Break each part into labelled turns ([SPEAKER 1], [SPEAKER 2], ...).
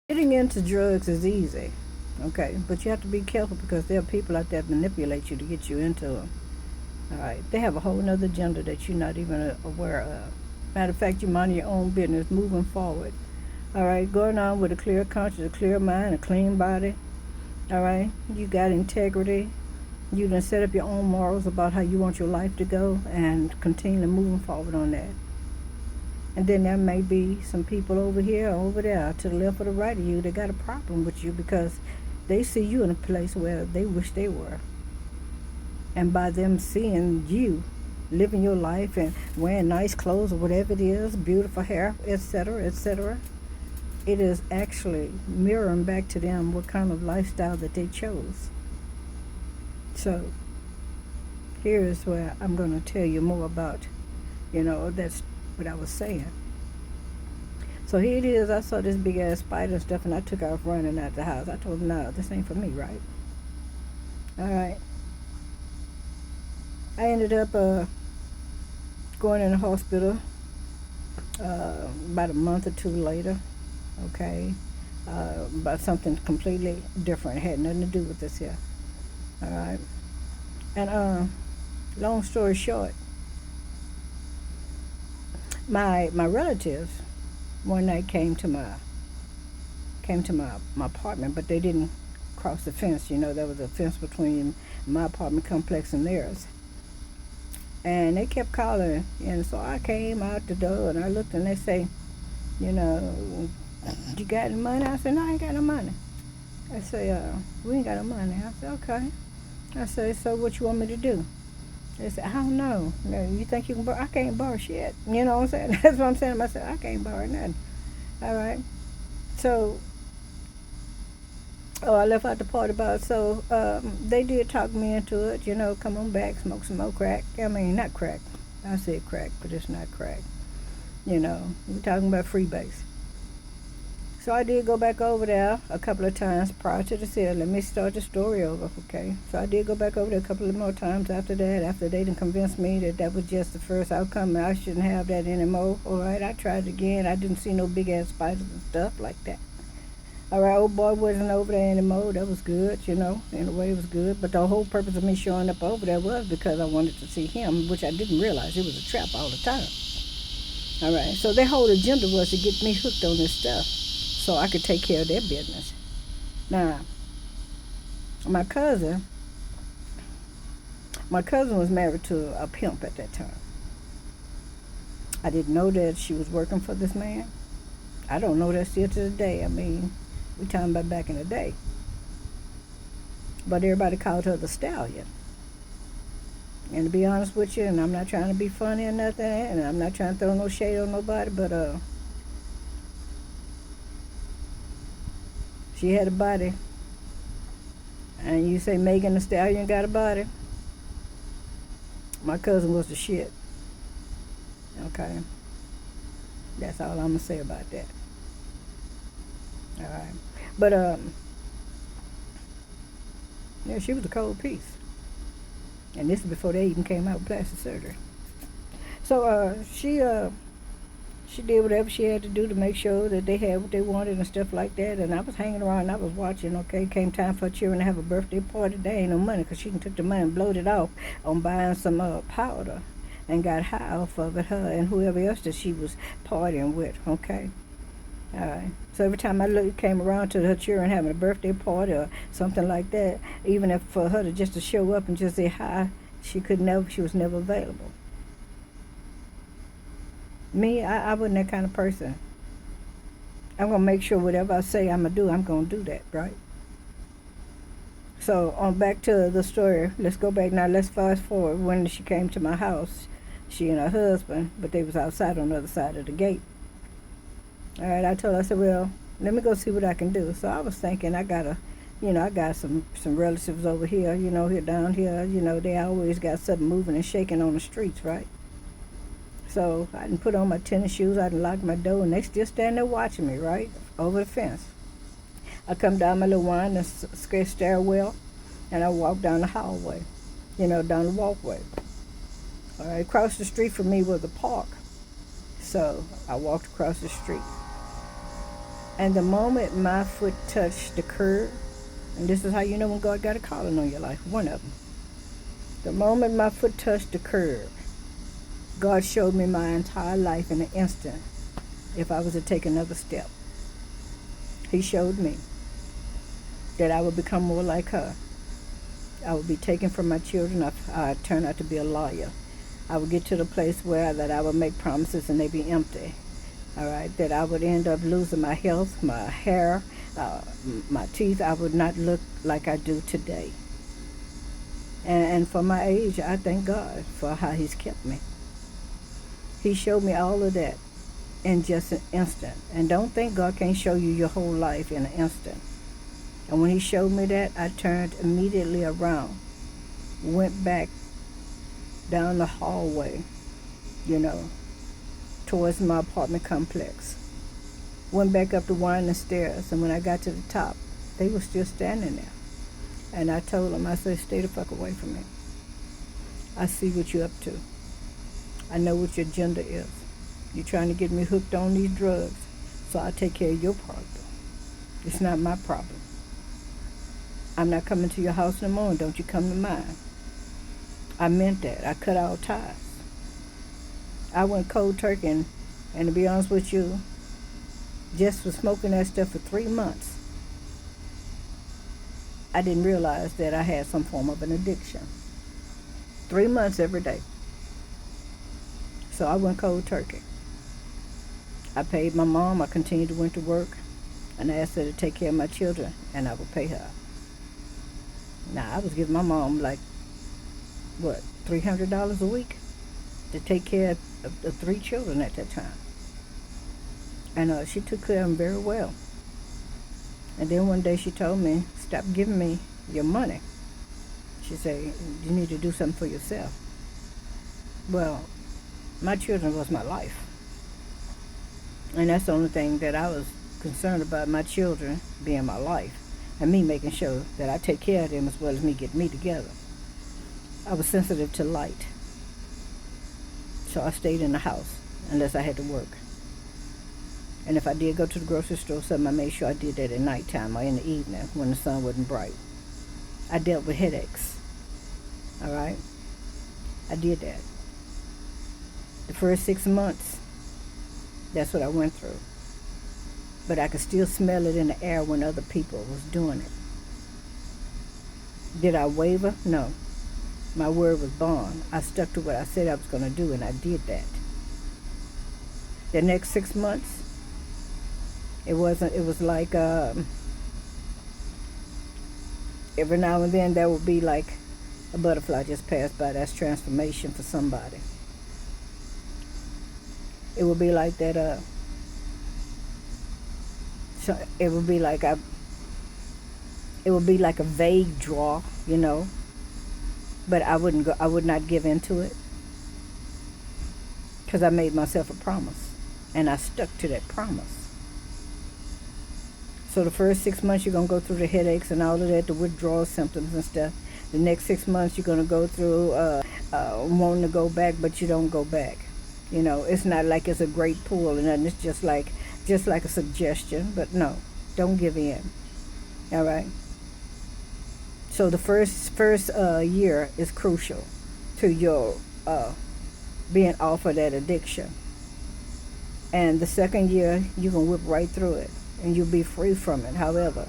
[SPEAKER 1] Getting into drugs is easy, okay, but you have to be careful because there are people out there that manipulate you to get you into them. All right, they have a whole nother agenda that you're not even aware of. Matter of fact, you mind your own business, moving forward. All right, going on with a clear conscience, a clear mind, a clean body. All right, you got integrity. You done set up your own morals about how you want your life to go, and continue moving forward on that. And then there may be some people over here, over there, to the left or the right of you that got a problem with you because they see you in a place where they wish they were. And by them seeing you living your life and wearing nice clothes or whatever it is, beautiful hair, etc., etc., it is actually mirroring back to them what kind of lifestyle that they chose. So here is where I'm going to tell you more about, that's what I was saying. So here it is. I saw this big ass spider and stuff, and I took off running out the house. I told him, no, this ain't for me, right? All right. I ended up going in the hospital about a month or two later, okay, about something completely different. It had nothing to do with this here. All right. And long story short, my relatives one night came to my apartment, but they didn't cross the fence. There was a fence between my apartment complex and theirs. And they kept calling, and so I came out the door and I looked, and they say, you got any money? I said, no, I ain't got no money. I say, we ain't got no money. I said, okay. I said, so what you want me to do? They said, I don't know. You think you can borrow? I can't borrow shit. You know what I'm saying? That's what I'm saying to myself. I can't borrow nothing. All right. So, I left out the part about, so they did talk me into it, come on back, smoke some more crack. I mean, not crack. I said crack, but it's not crack. We're talking about freebase. So I did go back over there a couple of times prior to the sale. Let me start the story over, okay? So I did go back over there a couple of more times after that, after they didn't convince me that that was just the first outcome and I shouldn't have that anymore. All right, I tried again. I didn't see no big-ass spiders and stuff like that. All right, old boy wasn't over there anymore. That was good, in a way it was good. But the whole purpose of me showing up over there was because I wanted to see him, which I didn't realize it was a trap all the time. All right, so their whole agenda was to get me hooked on this stuff so I could take care of their business. Now, my cousin was married to a pimp at that time. I didn't know that she was working for this man. I don't know that still to this day. I mean, we're talking about back in the day. But everybody called her the Stallion. And to be honest with you, and I'm not trying to be funny or nothing, and I'm not trying to throw no shade on nobody, but she had a body. And you say Megan Thee Stallion got a body? My cousin was the shit. Okay? That's all I'm going to say about that. All right. But, yeah, she was a cold piece. And this is before they even came out with plastic surgery. So, she did whatever she had to do to make sure that they had what they wanted and stuff like that. And I was hanging around and I was watching, okay? Came time for her children to have a birthday party. There ain't no money because she took the money and blowed it off on buying some powder and got high off of it, her and whoever else that she was partying with, okay? All right. So every time I came around to her children having a birthday party or something like that, even if for her to show up and just say hi, she was never available. Me, I wasn't that kind of person. I'm going to make sure whatever I say I'm going to do that, right? So, on back to the story. Let's go back now. Let's fast forward when she came to my house. She and her husband, but they was outside on the other side of the gate. All right, I told her, I said, well, let me go see what I can do. So I was thinking I got some relatives over here, here down here. They always got something moving and shaking on the streets, right? So I didn't put on my tennis shoes. I didn't lock my door, and they still standing there watching me, right, over the fence. I come down my little winding stairwell, and I walk down the hallway, down the walkway. All right, across the street from me was a park. So I walked across the street. And the moment my foot touched the curb, and this is how you know when God got a calling on your life, one of them. The moment my foot touched the curb, God showed me my entire life in an instant if I was to take another step. He showed me that I would become more like her. I would be taken from my children. I'd turn out to be a lawyer. I would get to the place where that I would make promises and they'd be empty. All right, that I would end up losing my health, my hair, my teeth. I would not look like I do today. And for my age, I thank God for how He's kept me. He showed me all of that in just an instant. And don't think God can't show you your whole life in an instant. And when He showed me that, I turned immediately around, went back down the hallway, towards my apartment complex. Went back up the winding stairs, and when I got to the top, they were still standing there. And I told them, I said, stay the fuck away from me. I see what you're up to. I know what your agenda is. You're trying to get me hooked on these drugs, so I'll take care of your problem. It's not my problem. I'm not coming to your house no more, and don't you come to mine. I meant that. I cut all ties. I went cold turkey, and to be honest with you, just for smoking that stuff for 3 months, I didn't realize that I had some form of an addiction. 3 months every day. So I went cold turkey. I paid my mom. I continued to went to work, and I asked her to take care of my children, and I would pay her. Now, I was giving my mom $300 a week to take care of the 3 children at that time. And she took care of them very well. And then one day she told me, stop giving me your money. She said, you need to do something for yourself. Well, my children was my life. And that's the only thing that I was concerned about, my children being my life. And me making sure that I take care of them as well as me getting me together. I was sensitive to light. So I stayed in the house unless I had to work. And if I did go to the grocery store or something, I made sure I did that at nighttime or in the evening when the sun wasn't bright. I dealt with headaches. All right? I did that. The first 6 months, that's what I went through. But I could still smell it in the air when other people was doing it. Did I waver? No. My word was bond. I stuck to what I said I was going to do, and I did that. The next 6 months, it was like every now and then there would be like a butterfly just passed by. That's transformation for somebody. It would be like that. So it would be like a vague draw, But I would not give into it, because I made myself a promise, and I stuck to that promise. So the first 6 months you're gonna go through the headaches and all of that, the withdrawal symptoms and stuff. The next 6 months you're gonna go through wanting to go back, but you don't go back. It's not like it's a great pull and nothing. It's just like a suggestion, but no, don't give in. All right. So the first year is crucial to your being off of that addiction. And the second year, you can whip right through it, and you'll be free from it. However,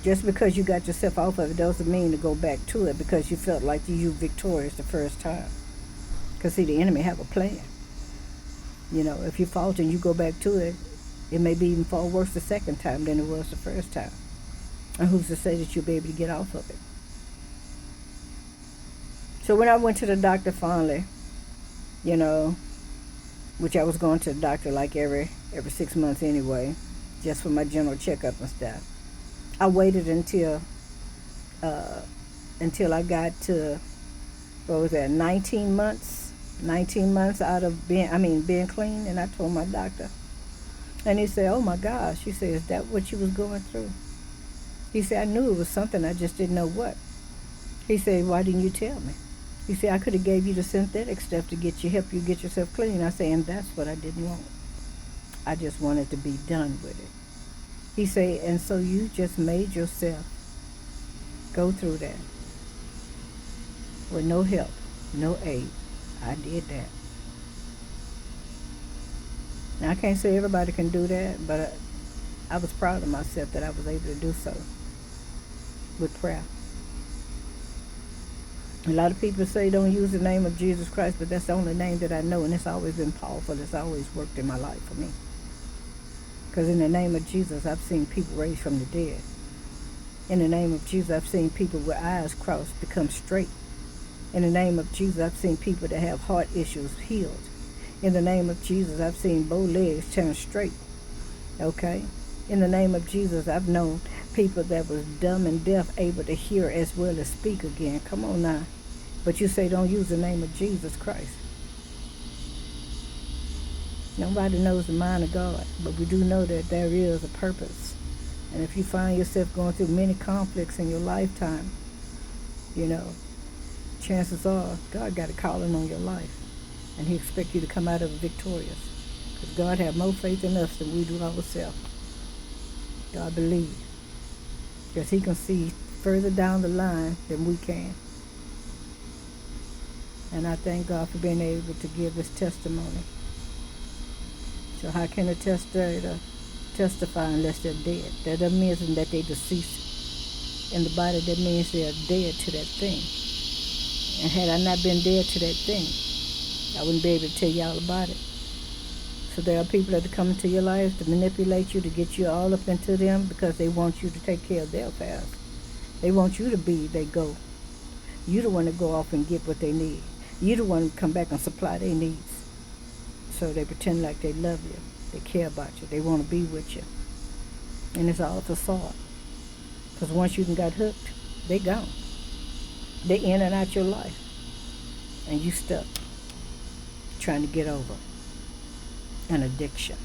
[SPEAKER 1] just because you got yourself off of it doesn't mean to go back to it because you felt like you were victorious the first time. Because, see, the enemy have a plan. If you falter and you go back to it, it may be even far worse the second time than it was the first time. And who's to say that you'll be able to get off of it? So when I went to the doctor finally, which I was going to the doctor like every 6 months anyway, just for my general checkup and stuff. I waited until I got to, 19 months? 19 months out of being clean, and I told my doctor. And he said, oh my gosh. He said, is that what you was going through? He said, I knew it was something, I just didn't know what. He said, why didn't you tell me? He said, I could have gave you the synthetic stuff to help you get yourself clean. I said, and that's what I didn't want. I just wanted to be done with it. He say, and so you just made yourself go through that with no help, no aid. I did that. Now, I can't say everybody can do that, but I was proud of myself that I was able to do so with prayer. A lot of people say don't use the name of Jesus Christ, but that's the only name that I know, and it's always been powerful. It's always worked in my life for me. Because in the name of Jesus, I've seen people raised from the dead. In the name of Jesus, I've seen people with eyes crossed become straight. In the name of Jesus, I've seen people that have heart issues healed. In the name of Jesus, I've seen bow legs turn straight. Okay? In the name of Jesus, I've known people that was dumb and deaf able to hear as well as speak again. Come on now. But you say don't use the name of Jesus Christ. Nobody knows the mind of God, but we do know that there is a purpose. And if you find yourself going through many conflicts in your lifetime, chances are God got a calling on your life. And he expects you to come out of it victorious. Because God has more faith in us than we do ourselves. God believes. Because he can see further down the line than we can. And I thank God for being able to give this testimony. So how can a testator testify unless they're dead? That doesn't mean that they're deceased in the body. That means they're dead to that thing. And had I not been dead to that thing, I wouldn't be able to tell y'all about it. So there are people that come into your life to manipulate you, to get you all up into them because they want you to take care of their affairs. They want you to be their go. You the one to go off and get what they need. You the one to come back and supply their needs. So they pretend like they love you. They care about you. They want to be with you. And it's all a facade. Because once you got hooked, they gone. They in and out your life. And you stuck trying to get over an addiction.